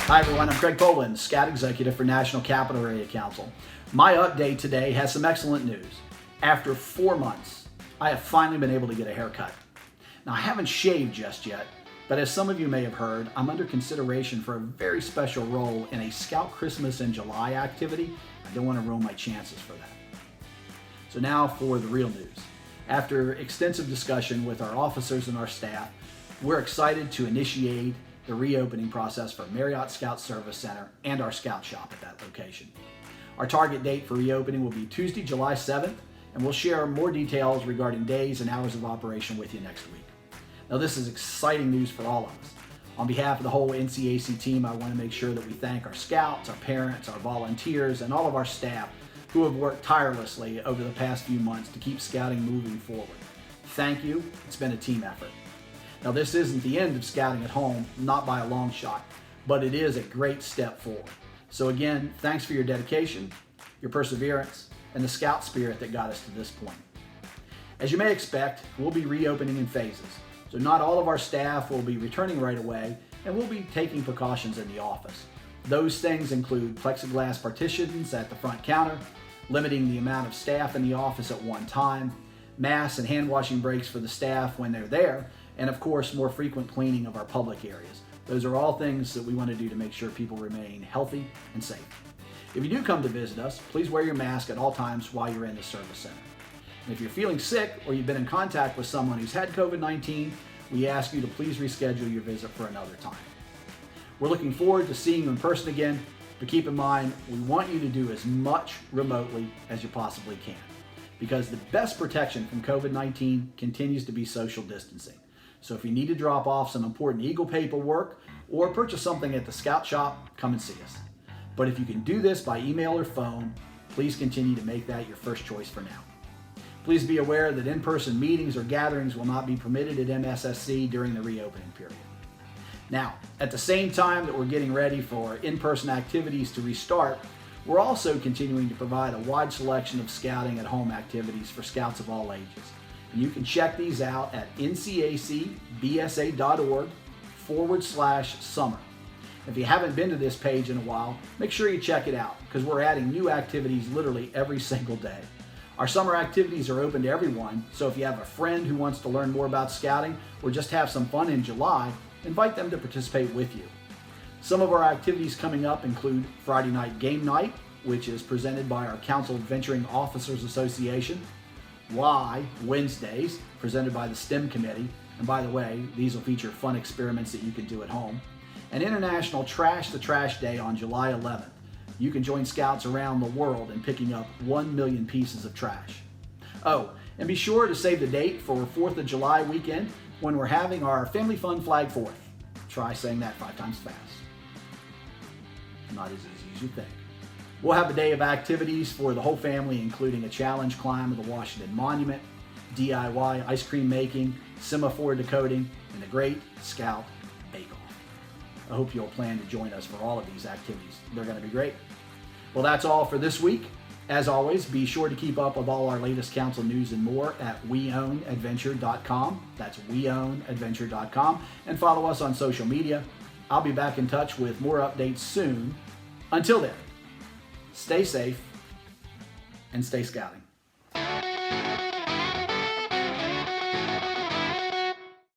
Hi everyone, I'm Craig Poland, Scout Executive for National Capital Area Council. My update today has some excellent news. After 4 months, I have finally been able to get a haircut. Now I haven't shaved just yet, but as some of you may have heard, I'm under consideration for a very special role in a Scout Christmas in July activity. I don't want to ruin my chances for that. So now for the real news. After extensive discussion with our officers and our staff, we're excited to initiate the reopening process for Marriott Scout Service Center and our Scout Shop at that location. Our target date for reopening will be Tuesday, July 7th, and we'll share more details regarding days and hours of operation with you next week. Now this is exciting news for all of us. On behalf of the whole NCAC team, I want to make sure that we thank our scouts, our parents, our volunteers, and all of our staff who have worked tirelessly over the past few months to keep scouting moving forward. Thank you. It's been a team effort. Now this isn't the end of scouting at home, not by a long shot, but it is a great step forward. So again, thanks for your dedication, your perseverance, and the scout spirit that got us to this point. As you may expect, we'll be reopening in phases. So not all of our staff will be returning right away, and we'll be taking precautions in the office. Those things include plexiglass partitions at the front counter, limiting the amount of staff in the office at one time, masks and hand washing breaks for the staff when they're there, and of course, more frequent cleaning of our public areas. Those are all things that we want to do to make sure people remain healthy and safe. If you do come to visit us, please wear your mask at all times while you're in the service center. And if you're feeling sick or you've been in contact with someone who's had COVID-19, we ask you to please reschedule your visit for another time. We're looking forward to seeing you in person again, but keep in mind, we want you to do as much remotely as you possibly can, because the best protection from COVID-19 continues to be social distancing. So if you need to drop off some important Eagle paperwork or purchase something at the Scout Shop, come and see us. But if you can do this by email or phone, please continue to make that your first choice for now. Please be aware that in-person meetings or gatherings will not be permitted at MSSC during the reopening period. Now, at the same time that we're getting ready for in-person activities to restart, we're also continuing to provide a wide selection of scouting at home activities for scouts of all ages. And you can check these out at ncacbsa.org/summer. If you haven't been to this page in a while, make sure you check it out because we're adding new activities literally every single day. Our summer activities are open to everyone, so if you have a friend who wants to learn more about scouting or just have some fun in July, invite them to participate with you. Some of our activities coming up include Friday night game night, which is presented by our Council Adventuring Officers Association. Wednesdays, presented by the STEM Committee. And by the way, these will feature fun experiments that you can do at home. And International Trash the Trash Day on July 11th. You can join scouts around the world in picking up 1 million pieces of trash. Oh, and be sure to save the date for 4th of July weekend when we're having our Family Fun Flag Forth. Try saying that 5 times fast. Not as easy as you think. We'll have a day of activities for the whole family, including a challenge climb of the Washington Monument, DIY ice cream making, semaphore decoding, and the Great Scout Bake-Off. I hope you'll plan to join us for all of these activities. They're going to be great. Well, that's all for this week. As always, be sure to keep up with all our latest council news and more at weownadventure.com. That's weownadventure.com. And follow us on social media. I'll be back in touch with more updates soon. Until then, stay safe and stay scouting.